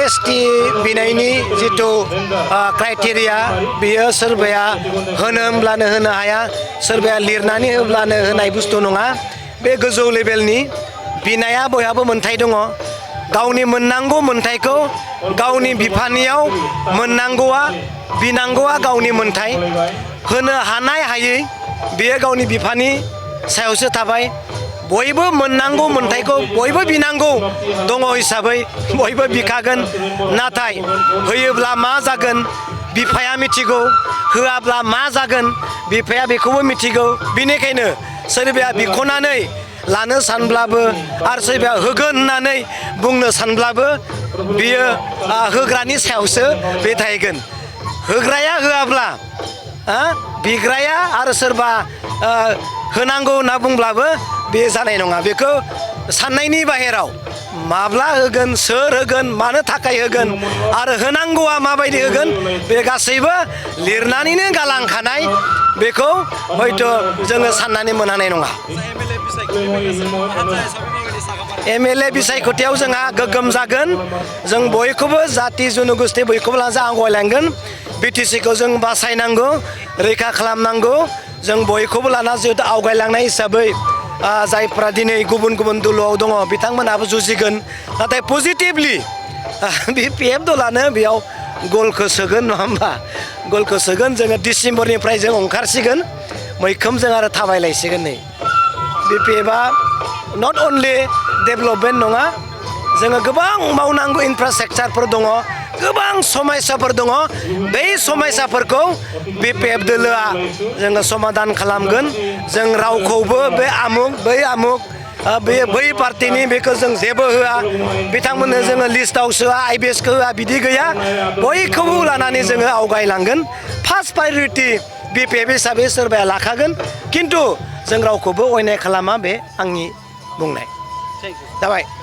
ST बिनायनि जितु criteria बियो सोरबाया होनोब्लानो होनो हाया सोरबाया लिरनानै होब्लानो होनाय बुस्थु नङा बे गोजौ लेभेलनि बिनाया बयहाबो मोन्थाय दङ गावनि मोननांगौ मोन्थायखौ गावनि बिफानियाव मोननांगौआ बिनांगौआ गावनि मोन्थाय होनो हानाय हायै बेयो गावनि बिफानि सायावसो थाबाय बयबो मोननांगौ मोन्थायखौ बयबो बिनांगौ दङ हिसाबै बयबो बिखागोन नाथाय होयोब्ला मा जागोन बिफाया मिथिगौ होआब्ला मा जागोन बिफाया बेखौबो मिथिगौ बेनिखायनो सोरबाया बिख'नानै लानो सानब्लाबो आरो सोरबाया होगोन होननानै बुंनो सानब्लाबो बियो होग्रानि सायावसो बे थाहैगोन होग्राया होआब्ला बिग्राया आरो सोरबा होनांगौ होनना बुंब्लाबो बे जानाय नङा बेखौ साननायनि बाहेराव माब्ला होगोन सोर होगोन मानो थाखाय होगोन आरो होनांगौआ माबायदि होगोन बे गासैबो लिरनानैनो गालांखानाय बेखौ हयथ' जोङो साननानै मोनहानाय नङा एमएलए बिसायख'थियाव जोंहा गोग्गोम जागोन जों बयखौबो जाति जन'गोष्ठी बयखौबो लाना आवगायलांगोन बिटिसिखौ जों बासायनांगौ रैखा खालामनांगौ जों बयखौबो लाना जिहेतु आवगायलांनाय हिसाबै जायफ्रा दिनै गुबुन गुबुन दलआव दङ बिथांमोनहाबो जुजिगोन नाथाय पजिटिभलि बिपिएफ दलानो बेयाव गलखौ सोगोन नङा होमबा गलखौ सोगोन जोङो डिसेम्बरनिफ्राय जों ओंखारसिगोन मैखोम जों आरो थाबायलायसिगोन नै बिपिएफआ नट अनलि डेभेलपमेन्ट नङा जोङो गोबां मावनांगौ इनफ्रास्ट्राक्चारफोर दङ गोबां समयसाफोर दङ बै समयसाफोरखौ बिपिएफ दोलोआ जोङो समाधान खालामगोन जों रावखौबो बे आमुक बै आमुक बै पार्टिनि बेखौ जों जेबो होआ बिथांमोननो जोङो लिस्टआव सोआ आइबिएसखौ होआ बिदि गैया बयखौबो लानानै जोङो आवगायलांगोन फार्स्ट प्रायरिटि बिपिएफ हिसाबै सोरबाया लाखागोन खिन्थु जों रावखौबो अयनाय खालामा बे आंनि बुंनाय जाबाय